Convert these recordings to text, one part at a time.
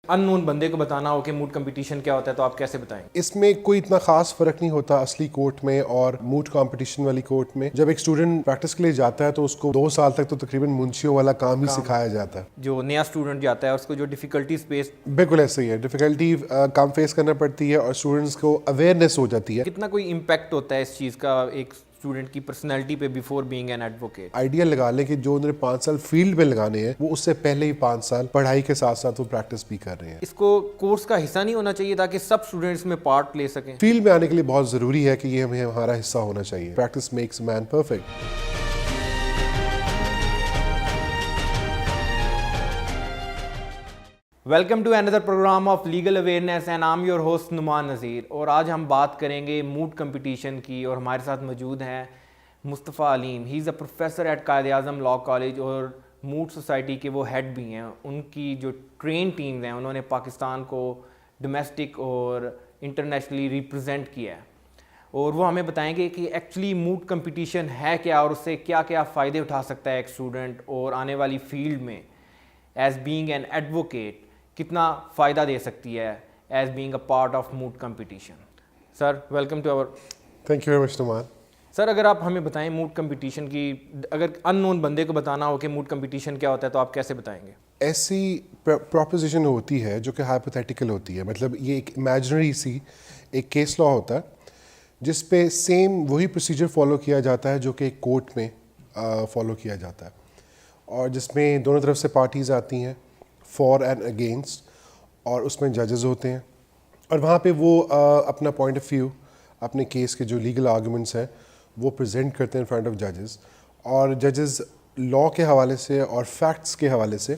ان نون بندے کو بتانا ہو کہ موڈ کمپٹیشن کیا ہوتا ہے تو آپ کیسے بتائیں؟ اس میں کوئی اتنا خاص فرق نہیں ہوتا اصلی کورٹ میں اور موڈ کمپٹیشن والی کورٹ میں. جب ایک اسٹوڈنٹ پریکٹس کے لیے جاتا ہے تو اس کو 2 سال تک تو تقریباً منشیوں والا کام ہی سکھایا جاتا ہے. جو نیا اسٹوڈنٹ جاتا ہے اس کو جو ڈیفیکلٹیز فیس بالکل ایسے ہی ہے, ڈیفیکلٹی کم فیس کرنا پڑتی ہے اور اسٹوڈنٹس کو اویئرنیس ہو جاتی ہے. کتنا کوئی امپیکٹ ہوتا ہے اس چیز کا ایک اسٹوڈنٹ کی پرسنالٹی پہ before being an advocate? Idea لگا لیں کہ جو انہوں نے 5 سال فیلڈ میں لگانے ہیں وہ اس سے پہلے ہی 5 سال پڑھائی کے ساتھ ساتھ وہ پریکٹس بھی کر رہے ہیں. اس کو کورس کا حصہ نہیں ہونا چاہیے تاکہ سب اسٹوڈنٹس میں پارٹ لے سکیں؟ فیلڈ میں آنے کے لیے بہت ضروری ہے کہ یہ ہمیں ہمارا حصہ ہونا چاہیے. Practice makes man perfect. Welcome to اندر program of legal awareness and I am your host Nauman Nazir. اور آج ہم بات کریں گے موڈ کمپٹیشن کی, اور ہمارے ساتھ موجود ہیں مصطفیٰ علیم. ہی از a professor at Quaid Azam law college اور موڈ سوسائٹی کے وہ ہیڈ بھی ہیں. ان کی جو ٹرین ٹیمز ہیں انہوں نے پاکستان کو ڈومیسٹک اور انٹرنیشنلی ریپرزینٹ کیا ہے, اور وہ ہمیں بتائیں گے کہ ایکچولی موڈ کمپٹیشن ہے کیا اور اس سے کیا کیا فائدے اٹھا سکتا ہے ایک اسٹوڈنٹ, اور آنے والی فیلڈ میں ایز بینگ این ایڈوکیٹ کتنا فائدہ دے سکتی ہے as being a part of mode competition. Sir welcome to our. Thank you very much Noman. Sir اگر آپ ہمیں بتائیں موڈ کمپٹیشن کی, اگر ان نون بندے کو بتانا ہو کہ موڈ کمپٹیشن کیا ہوتا ہے تو آپ کیسے بتائیں گے؟ ایسی پروپوزیشن ہوتی ہے جو کہ ہائپوتھیٹیکل ہوتی ہے, مطلب یہ ایک امیجنری سی ایک کیس لا ہوتا ہے جس پہ سیم وہی پروسیجر فالو کیا جاتا ہے جو کہ ایک کورٹ میں فالو کیا جاتا ہے, اور جس میں دونوں طرف سے پارٹیز آتی ہیں فار اینڈ اگینسٹ, اور اس میں ججز ہوتے ہیں, اور وہاں پہ وہ اپنا پوائنٹ آف ویو, اپنے کیس کے جو لیگل آرگومنٹس ہیں وہ پریزنٹ کرتے ہیں ان فرنٹ آف ججز, اور ججز لاء کے حوالے سے اور فیکٹس کے حوالے سے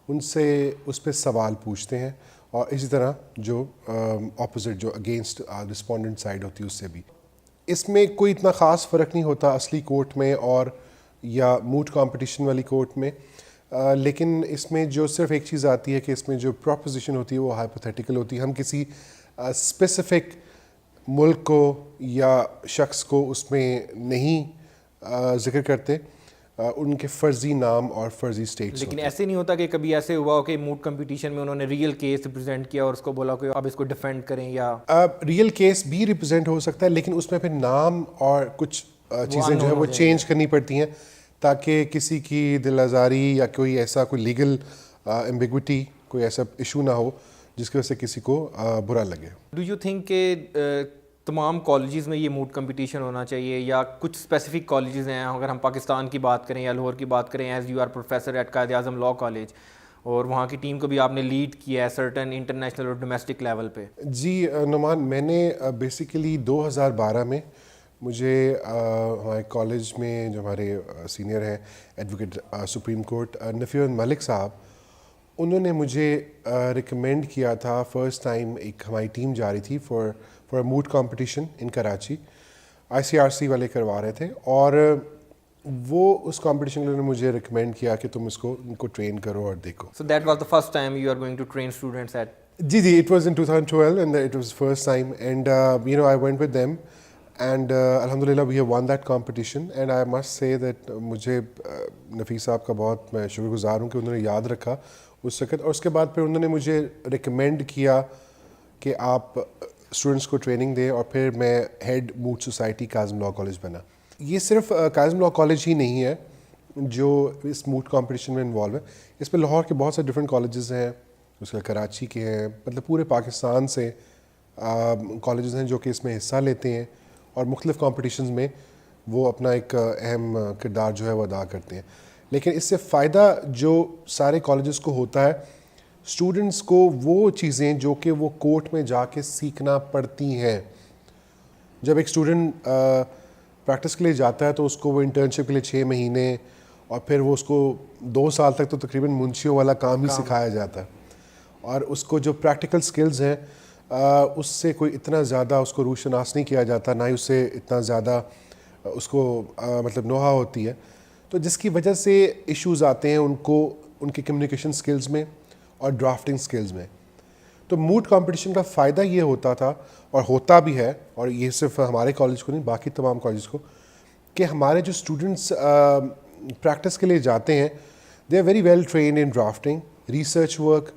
ان سے اس پہ سوال پوچھتے ہیں, اور اسی طرح جو اپوزٹ جو اگینسٹ رسپونڈنٹ سائڈ ہوتی ہے اس سے بھی. اس میں کوئی اتنا خاص فرق نہیں ہوتا اصلی کورٹ میں اور یا موڈ کمپٹیشن والی کورٹ میں, لیکن اس میں جو صرف ایک چیز آتی ہے کہ اس میں جو پروپوزیشن ہوتی ہے وہ ہائپوتھیٹیکل ہوتی ہے. ہم کسی اسپیسیفک ملک کو یا شخص کو اس میں نہیں ذکر کرتے, ان کے فرضی نام اور فرضی اسٹیٹس. لیکن ایسے نہیں ہوتا کہ کبھی ایسے ہوا ہو کہ موڈ کمپٹیشن میں انہوں نے ریئل کیس ریپرزینٹ کیا اور اس کو بولا کہ اب اس کو ڈیفینڈ کریں, یا ریئل کیس بھی ریپرزینٹ ہو سکتا ہے لیکن اس میں پھر نام اور کچھ چیزیں جو ہے وہ چینج کرنی پڑتی ہیں تاکہ کسی کی دل آزاری یا کوئی ایسا کوئی لیگل ایمبیگوٹی, کوئی ایسا ایشو نہ ہو جس کی وجہ سے کسی کو برا لگے. ڈو یو تھنک کہ تمام کالجز میں یہ موڈ کمپٹیشن ہونا چاہیے, یا کچھ اسپیسیفک کالجز ہیں, اگر ہم پاکستان کی بات کریں یا لاہور کی بات کریں, as you are professor at Quaid Azam law college, اور وہاں کی ٹیم کو بھی آپ نے لیڈ کیا ہے سرٹن انٹرنیشنل اور ڈومیسٹک لیول پہ؟ جی نعمان, میں نے بیسیکلی 2012 میں مجھے ہمارے کالج میں جو ہمارے سینئر ہیں ایڈوکیٹ سپریم کورٹ نفی ملک صاحب, انہوں نے مجھے ریکمینڈ کیا تھا. فرسٹ ٹائم ایک ہماری ٹیم جا رہی تھی for moot competition in Karachi, ICRC والے کروا رہے تھے, اور وہ اس کمپٹیشن کے لیے مجھے ریکمینڈ کیا کہ تم ان کو ٹرین کرو اور دیکھو. So that was the first time you are going to train students at? G, it was in 2012 and it was first time, and I went with them and alhamdulillah we have won that competition, and I must say that مجھے نفیس صاحب کا بہت میں شکر گزار ہوں کہ انہوں نے یاد رکھا اس وقت, اور اس کے بعد پھر انہوں نے مجھے ریکمینڈ کیا کہ آپ اسٹوڈنٹس کو ٹریننگ دیں, اور پھر میں ہیڈ موڈ سوسائٹی قائد اعظم لاء کالج بنا. یہ صرف قائد اعظم لاء کالج ہی نہیں ہے جو اس موڈ کمپٹیشن میں انوالو ہے, اس میں لاہور کے بہت سے ڈفرینٹ کالجز ہیں, اس کے کراچی کے ہیں, مطلب پورے پاکستان سے کالجز ہیں جو کہ اس میں حصہ لیتے ہیں, اور مختلف کمپٹیشنز میں وہ اپنا ایک اہم کردار جو ہے وہ ادا کرتے ہیں. لیکن اس سے فائدہ جو سارے کالجز کو ہوتا ہے, اسٹوڈنٹس کو وہ چیزیں جو کہ وہ کورٹ میں جا کے سیکھنا پڑتی ہیں. جب ایک اسٹوڈنٹ پریکٹس کے لیے جاتا ہے تو اس کو وہ انٹرنشپ کے لیے 6 مہینے اور پھر وہ اس کو 2 سال تک تو تقریباً منشیوں والا کام ہی سکھایا جاتا ہے, اور اس کو جو پریکٹیکل سکلز ہیں اس سے کوئی اتنا زیادہ اس کو روشناس نہیں کیا جاتا, نہ ہی اس سے اتنا زیادہ اس کو مطلب نوحہ ہوتی ہے, تو جس کی وجہ سے ایشوز آتے ہیں ان کو ان کے کمیونیکیشن سکلز میں اور ڈرافٹنگ سکلز میں. تو موڈ کمپٹیشن کا فائدہ یہ ہوتا تھا اور ہوتا بھی ہے, اور یہ صرف ہمارے کالج کو نہیں باقی تمام کالجز کو, کہ ہمارے جو اسٹوڈنٹس پریکٹس کے لیے جاتے ہیں they are very well trained in drafting, research work,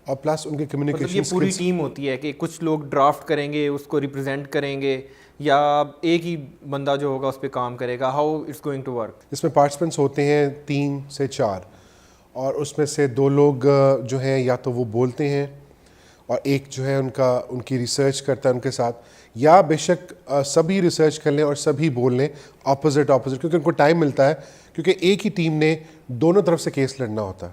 اور پلس ان کے مطلب کمیونیکیشن یہ پوری ٹیم ہوتی ہے کہ کچھ لوگ ڈرافٹ کریں گے, اس کو ریپرزینٹ کریں گے, یا ایک ہی بندہ جو ہوگا اس پہ کام کرے گا؟ How it's going to work? اس میں پارٹیسپینٹس ہوتے ہیں 3 سے 4, اور اس میں سے 2 لوگ جو ہیں یا تو وہ بولتے ہیں اور ایک جو ہے ان کی ریسرچ کرتا ہے ان کے ساتھ, یا بے شک سبھی ریسرچ کر لیں اور سبھی بول لیں اپوزٹ, کیونکہ ان کو ٹائم ملتا ہے, کیونکہ ایک ہی ٹیم نے دونوں طرف سے کیس لڑنا ہوتا ہے,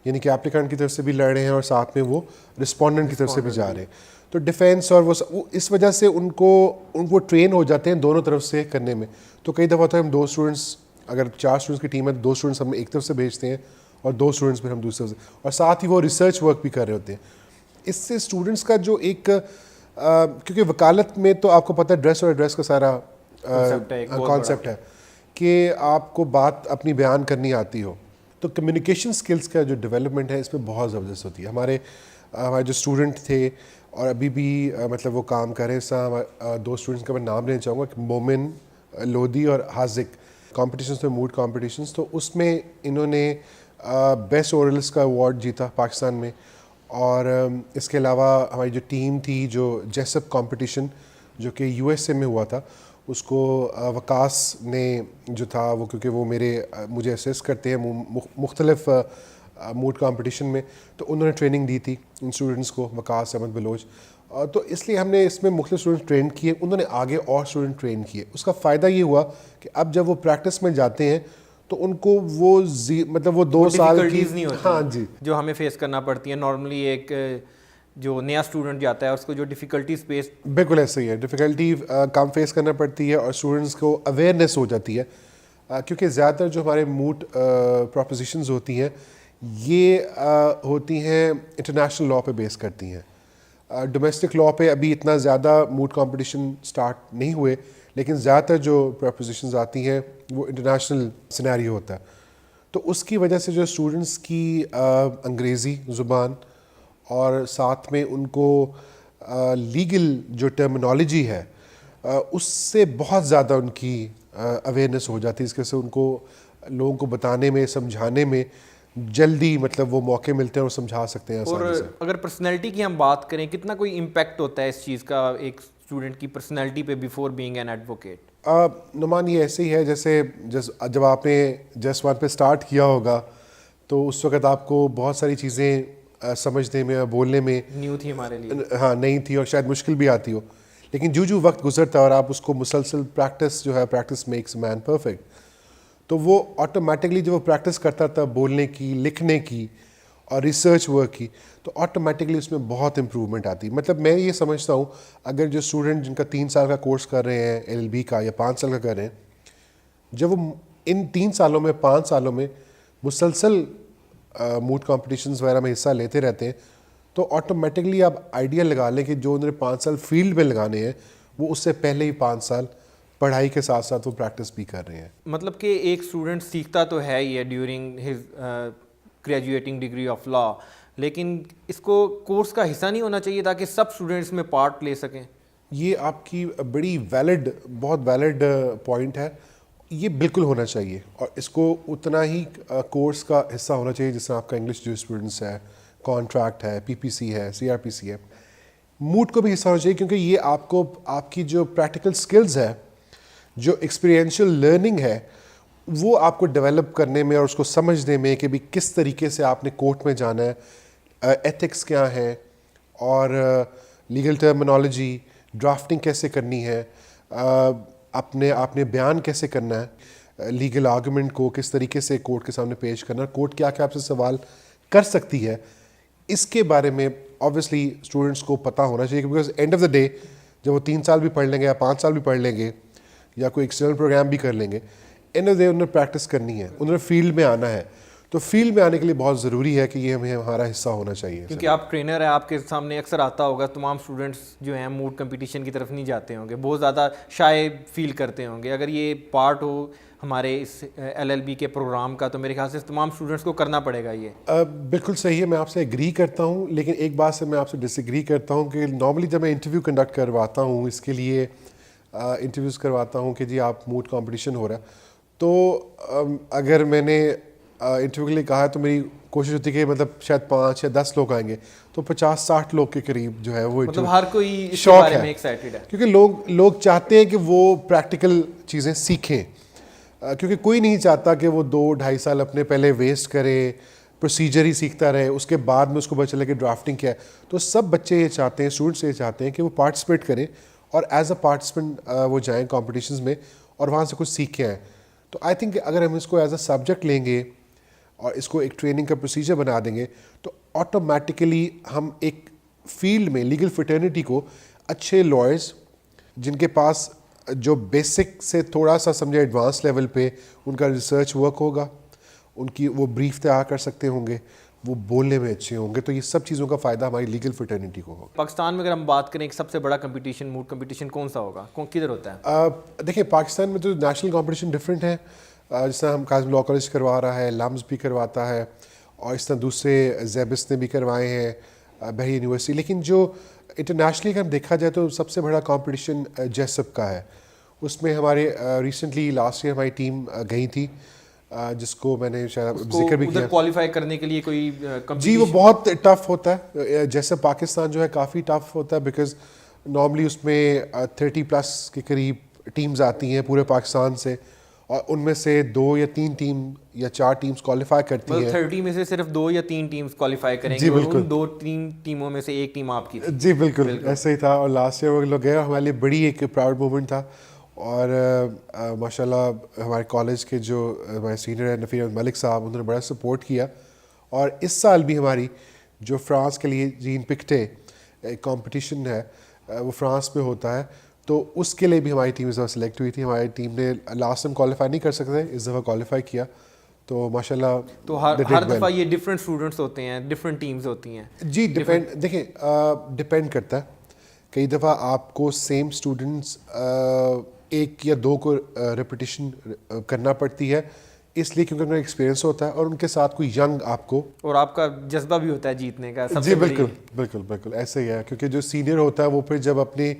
یعنی کہ اپلیکانٹ کی طرف سے بھی لڑ رہے ہیں اور ساتھ میں وہ رسپونڈنٹ کی طرف سے بھی جا رہے ہیں. تو ڈیفینس اور وہ اس وجہ سے ان کو ٹرین ہو جاتے ہیں دونوں طرف سے کرنے میں. تو کئی دفعہ تو ہم 2 اسٹوڈنٹس, اگر 4 اسٹوڈنٹس کی ٹیم ہے تو 2 اسٹوڈنٹس ہم ایک طرف سے بھیجتے ہیں اور 2 اسٹوڈنٹس پھر ہم دوسری طرف سے, اور ساتھ ہی وہ ریسرچ ورک بھی کر رہے ہوتے ہیں. اس سے اسٹوڈنٹس کا جو ایک کیونکہ وکالت میں تو آپ کو پتہ ہے ڈریس اور ایڈریس کا سارا کانسیپٹ ہے کہ آپ کو بات اپنی بیان کرنی آتی ہو, تو کمیونیکیشن سکلز کا جو ڈیولپمنٹ ہے اس میں بہت زبردست ہوتی ہے. ہمارے جو اسٹوڈنٹ تھے اور ابھی بھی مطلب وہ کام کر رہے ہیں, 2 اسٹوڈنٹس کا میں نام لینا چاہوں گا, مومن لودھی اور حاذق, کمپٹیشنس میں موڈ کمپٹیشنس, تو اس میں انہوں نے بیسٹ اورلس کا ایوارڈ جیتا پاکستان میں. اور اس کے علاوہ ہماری جو ٹیم تھی جو جیسپ کمپٹیشن جو کہ USA میں ہوا تھا, اس کو وکاس نے جو تھا وہ, کیونکہ وہ مجھے اسیس کرتے ہیں مختلف موڈ کمپٹیشن میں, تو انہوں نے ٹریننگ دی تھی ان اسٹوڈنٹس کو, وکاس احمد بلوچ. تو اس لیے ہم نے اس میں مختلف اسٹوڈنٹ ٹرین کیے, انہوں نے آگے اور اسٹوڈنٹ ٹرین کیے. اس کا فائدہ یہ ہوا کہ اب جب وہ پریکٹس میں جاتے ہیں تو ان کو وہ مطلب وہ 2 سال کی نہیں ہوتی, ہاں جی, جو ہمیں فیس کرنا پڑتی ہے نارملی. ایک جو نیا اسٹوڈنٹ جاتا ہے اس کو جو ڈیفیکلٹیز فیس, بالکل ایسے ہی ہے, ڈیفیکلٹی کم فیس کرنا پڑتی ہے اور اسٹوڈنٹس کو اویئرنیس ہو جاتی ہے, کیونکہ زیادہ تر جو ہمارے موڈ پروپوزیشنز ہوتی ہیں یہ ہوتی ہیں انٹرنیشنل لاء پہ بیس کرتی ہیں. ڈومیسٹک لاء پہ ابھی اتنا زیادہ موڈ کمپٹیشن سٹارٹ نہیں ہوئے, لیکن زیادہ تر جو پروپوزیشنز آتی ہیں وہ انٹرنیشنل سینیریو ہوتا ہے. تو اس کی وجہ سے جو اسٹوڈنٹس کی انگریزی زبان اور ساتھ میں ان کو لیگل جو ٹرمینالوجی ہے اس سے بہت زیادہ ان کی اویئرنیس ہو جاتی ہے, اس کے سے ان کو لوگوں کو بتانے میں سمجھانے میں جلدی مطلب وہ موقع ملتے ہیں اور سمجھا سکتے ہیں اور آسانی سے. اگر پرسنالٹی کی ہم بات کریں, کتنا کوئی امپیکٹ ہوتا ہے اس چیز کا ایک اسٹوڈنٹ کی پرسنالٹی پہ before being an advocate? Nauman یہ ایسے ہی ہے جیسے جب آپ نے جس ون پہ اسٹارٹ کیا ہوگا تو اس وقت آپ کو بہت ساری چیزیں سمجھنے میں اور بولنے میں نیو تھی ہمارے لیے, ہاں نہیں تھی اور شاید مشکل بھی آتی ہو, لیکن جو وقت گزرتا ہے اور آپ اس کو مسلسل پریکٹس جو ہے, پریکٹس میکس مین پرفیکٹ, تو وہ آٹومیٹکلی جب وہ پریکٹس کرتا تھا بولنے کی, لکھنے کی اور ریسرچ ورک کی, تو آٹومیٹکلی اس میں بہت امپروومنٹ آتی ہے. مطلب میں یہ سمجھتا ہوں اگر جو اسٹوڈنٹ جن کا 3 سال کا کورس کر رہے ہیں LLB کا یا 5 سال کا کر رہے ہیں, جب وہ ان 3 سالوں میں 5 سالوں میں مسلسل موڈ کمپٹیشنز وغیرہ میں حصہ لیتے رہتے ہیں, تو آٹومیٹکلی آپ آئیڈیا لگا لیں کہ جو انہوں نے 5 سال فیلڈ میں لگانے ہیں وہ اس سے پہلے ہی 5 سال پڑھائی کے ساتھ ساتھ وہ پریکٹس بھی کر رہے ہیں. مطلب کہ ایک اسٹوڈنٹ سیکھتا تو ہے ہی ہے during his graduating degree of law, لیکن اس کو کورس کا حصہ نہیں ہونا چاہیے تاکہ سب اسٹوڈنٹس میں پارٹ لے سکیں؟ یہ آپ کی بڑی بہت ویلڈ پوائنٹ ہے, یہ بالکل ہونا چاہیے, اور اس کو اتنا ہی کورس کا حصہ ہونا چاہیے جس طرح آپ کا انگلش جورسپروڈنس ہے, کانٹریکٹ ہے, PPC ہے, CRPC ہے. موڈ کو بھی حصہ ہونا چاہیے کیونکہ یہ آپ کی جو پریکٹیکل سکلز ہے, جو ایکسپیرینشیل لرننگ ہے, وہ آپ کو ڈیولپ کرنے میں اور اس کو سمجھنے میں کہ بھی کس طریقے سے آپ نے کورٹ میں جانا ہے, ایتھکس کیا ہیں, اور لیگل ٹرمینالوجی, ڈرافٹنگ کیسے کرنی ہے, آپ نے بیان کیسے کرنا ہے, لیگل آرگومنٹ کو کس طریقے سے کورٹ کے سامنے پیش کرنا ہے, کورٹ کیا کیا آپ سے سوال کر سکتی ہے, اس کے بارے میں آبویسلی اسٹوڈنٹس کو پتہ ہونا چاہیے. Because and of the day جب وہ 3 سال بھی پڑھ لیں گے یا 5 سال بھی پڑھ لیں گے یا کوئی ایکسٹرنل پروگرام بھی کر لیں گے, اینڈ آف دا ڈے انہوں نے پریکٹس کرنی ہے, انہوں نے فیلڈ میں آنا ہے. تو فیلڈ میں آنے کے لیے بہت ضروری ہے کہ یہ ہمارا حصہ ہونا چاہیے. کیونکہ آپ ٹرینر ہیں, آپ کے سامنے اکثر آتا ہوگا تمام اسٹوڈنٹس جو ہیں موڈ کمپٹیشن کی طرف نہیں جاتے ہوں گے, بہت زیادہ شائع فیل کرتے ہوں گے. اگر یہ پارٹ ہو ہمارے اس LLB کے پروگرام کا تو میرے خیال سے تمام اسٹوڈنٹس کو کرنا پڑے گا. یہ بالکل صحیح ہے, میں آپ سے ایگری کرتا ہوں, لیکن ایک بات سے میں آپ سے ڈس ایگری کرتا ہوں کہ نارملی جب میں انٹرویو کنڈکٹ کرواتا ہوں, اس کے لیے انٹرویوز کرواتا ہوں کہ جی آپ موڈ کمپٹیشن ہو رہا ہے, تو اگر میں نے انٹرویو کے لیے کہا ہے تو میری کوشش ہوتی ہے کہ مطلب شاید 5 یا 10 لوگ آئیں گے تو 50-60 لوگ کے قریب جو ہے وہ مطلب ہر کوئی اس کے شوق بارے ہے میں ایکسائٹیڈ ہے. کیونکہ لوگ چاہتے ہیں کہ وہ پریکٹیکل چیزیں سیکھیں, کیونکہ کوئی نہیں چاہتا کہ وہ 2-2.5 سال اپنے پہلے ویسٹ کرے, پروسیجر ہی سیکھتا رہے, اس کے بعد میں اس کو پتہ چلے کہ ڈرافٹنگ کیا ہے. تو سب بچے یہ چاہتے ہیں, اسٹوڈنٹس یہ چاہتے ہیں کہ وہ پارٹیسپیٹ کریں اور ایز اے پارٹیسپینٹ وہ جائیں کمپٹیشنز میں اور وہاں سے کچھ سیکھ کے آئیں. تو آئی تھنک اگر ہم اس کو ایز اے سبجیکٹ لیں گے اور اس کو ایک ٹریننگ کا پروسیجر بنا دیں گے تو آٹومیٹیکلی ہم ایک فیلڈ میں لیگل فٹرنیٹی کو اچھے لائرز جن کے پاس جو بیسک سے تھوڑا سا سمجھے ایڈوانس لیول پہ ان کا ریسرچ ورک ہوگا, ان کی وہ بریف تیار کر سکتے ہوں گے, وہ بولنے میں اچھے ہوں گے, تو یہ سب چیزوں کا فائدہ ہماری لیگل فٹرنیٹی کو ہوگا. پاکستان میں اگر ہم بات کریں ایک سب سے بڑا کمپٹیشن موڈ کمپٹیشن کون سا ہوگا, کدھر ہوتا ہے؟ دیکھیں پاکستان میں تو نیشنل کمپٹیشن ڈفرینٹ ہے, جس طرح ہم کاظم لاء کالج کروا رہا ہے, لمز بھی کرواتا ہے, اور اس طرح دوسرے زیبس نے بھی کروائے ہیں, بحری یونیورسٹی. لیکن جو انٹرنیشنلی اگر ہم دیکھا جائے تو سب سے بڑا کمپٹیشن جیسپ کا ہے. اس میں ہمارے ریسنٹلی لاسٹ ایئر ہماری ٹیم گئی تھی, جس کو میں نے شاید ذکر بھی کیا. کوالیفائی کرنے کے لیے کوئی جی وہ بہت ٹف ہوتا ہے, جیسے پاکستان جو ہے کافی ٹف ہوتا ہے, بیکاز نارملی اس میں 30+ کے قریب ٹیمز آتی ہیں پورے پاکستان سے, اور ان میں سے 2 یا 3 ٹیم یا 4 ٹیمز کوالیفائی کرتی ہیں. 30 میں سے صرف 2 یا 3 ٹیمز کوالیفائی کریں گے, اور ان 2-3 ٹیموں میں سے ایک ٹیم آپ کی تھی. جی بالکل ایسا ہی تھا, اور لاسٹ ایئر وہ لوگ گئے, ہمارے لیے بڑی ایک پراؤڈ مومنٹ تھا. اور ماشاء اللہ ہمارے کالج کے جو ہمارے سینئر ہیں نفیر احمد ملک صاحب, انہوں نے بڑا سپورٹ کیا. اور اس سال بھی ہماری جو فرانس کے لیے جین پکٹے ایک کمپٹیشن ہے وہ فرانس میں ہوتا ہے, تو اس کے لیے بھی ہماری ٹیم اس دفعہ سلیکٹ ہوئی تھی. ہماری ٹیم نے لاسٹ ٹائم کوالیفائی نہیں کر سکتے, اس دفعہ کوالیفائی کیا, تو ماشاء اللہ. تو ہر دفعہ یہ ڈفرینٹ اسٹوڈنٹس ہوتے ہیں, ڈفرینٹ ٹیمز ہوتی ہیں. جی دیکھیں ڈپینڈ کرتا ہے, کئی دفعہ آپ کو سیم اسٹوڈنٹس 1 یا 2 کو ریپیٹیشن کرنا پڑتی ہے, اس لیے کیونکہ ان کا ایکسپیرینس ہوتا ہے اور ان کے ساتھ کوئی ینگ آپ کو, اور آپ کا جذبہ بھی ہوتا ہے جیتنے کا. جی بالکل ایسے ہی ہے, کیونکہ جو سینئر ہوتا ہے وہ پھر جب اپنے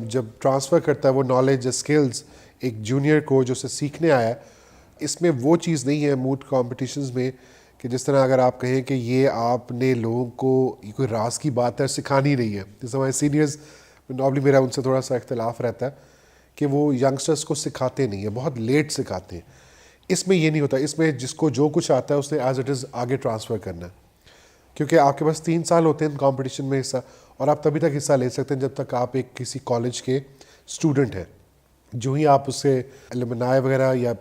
جب ٹرانسفر کرتا ہے وہ نالج اسکلز ایک جونیئر کو جو سے سیکھنے آیا ہے, اس میں وہ چیز نہیں ہے موڈ کمپٹیشنز میں کہ جس طرح اگر آپ کہیں کہ یہ آپ نے لوگوں کو یہ کوئی راز کی بات ہے سکھانی نہیں ہے. جیسے ہمارے سینئرز نارملی میرا ان سے تھوڑا سا اختلاف رہتا ہے کہ وہ ینگسٹرس کو سکھاتے نہیں ہیں, بہت لیٹ سکھاتے ہیں. اس میں یہ نہیں ہوتا, اس میں جس کو جو کچھ آتا ہے اس نے ایز اٹ از آگے ٹرانسفر کرنا ہے, کیونکہ آپ کے پاس 3 سال ہوتے ہیں کمپٹیشن میں حصہ, اور آپ تبھی تک حصہ لے سکتے ہیں جب تک آپ ایک کسی کالج کے اسٹوڈنٹ ہیں. جو ہی آپ اس سے الومنائی وغیرہ یا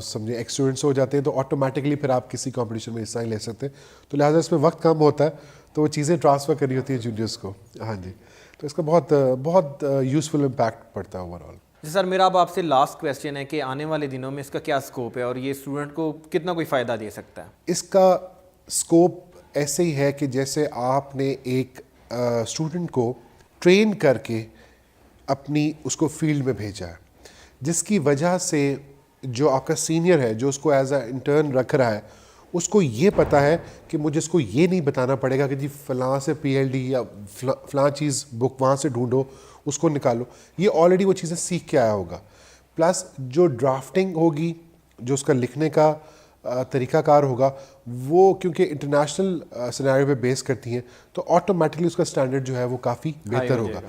سمجھے ایکس اسٹوڈنٹس ہو جاتے ہیں تو آٹومیٹکلی پھر آپ کسی کمپٹیشن میں حصہ نہیں لے سکتے. تو لہٰذا اس میں وقت کم ہوتا ہے, تو وہ چیزیں ٹرانسفر کرنی ہوتی ہیں جونیئرس کو. ہاں جی, تو اس کا بہت یوزفل امپیکٹ پڑتا ہے اوور آل. جی سر, میرا اب آپ سے لاسٹ کویسچن ہے کہ آنے والے دنوں میں اس کا کیا اسکوپ ہے اور یہ اسٹوڈنٹ کو کتنا کوئی فائدہ دے سکتا ہے؟ اس کا اسکوپ ایسے ہی ہے کہ جیسے آپ نے ایک اسٹوڈنٹ کو ٹرین کر کے اپنی اس کو فیلڈ میں بھیجا ہے, جس کی وجہ سے جو آپ کا سینئر ہے جو اس کو ایز اے انٹرن رکھ رہا ہے, اس کو یہ پتہ ہے کہ مجھے اس کو یہ نہیں بتانا پڑے گا کہ جی فلاں سے PhD یا فلاں چیز بک وہاں سے ڈھونڈو اس کو نکالو. یہ آلریڈی وہ چیزیں سیکھ کے آیا ہوگا. پلس جو ڈرافٹنگ ہوگی, جو اس کا لکھنے کا طریقہ کار ہوگا, وہ کیونکہ انٹرنیشنل سینیریو پہ بیس کرتی ہیں تو آٹومیٹکلی اس کا اسٹینڈرڈ جو ہے وہ کافی بہتر ہوگا.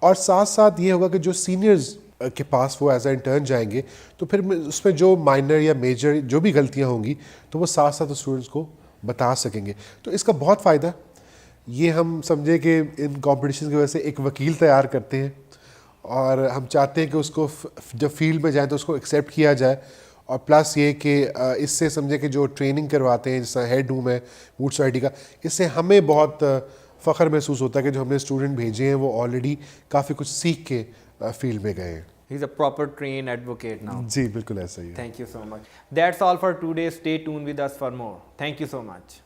اور ساتھ ساتھ یہ ہوگا کہ جو سینئرز کے پاس وہ ایز اے انٹرن جائیں گے تو پھر اس میں جو مائنر یا میجر جو بھی غلطیاں ہوں گی تو وہ ساتھ ساتھ اسٹوڈنٹس کو بتا سکیں گے. تو اس کا بہت فائدہ. یہ ہم سمجھے کہ ان کمپٹیشن کی وجہ سے ایک وکیل تیار کرتے ہیں, اور ہم چاہتے ہیں کہ اس کو جب فیلڈ میں جائیں تو اس کو ایکسیپٹ کیا جائے. اور پلس یہ کہ اس سے سمجھے کہ جو ٹریننگ کرواتے ہیں جیسا ہیڈ روم ہے موڈ سوسائٹی کا, اس سے ہمیں بہت فخر محسوس ہوتا ہے کہ جو ہم نے اسٹوڈنٹ بھیجے ہیں وہ آلریڈی کافی کچھ سیکھ کے فیلڈ میں گئے ہیں. He is a proper trained advocate now. جی بالکل ایسا ہی ہے. Thank you so much. That's all for today. Stay tuned with us for more. Thank you so much.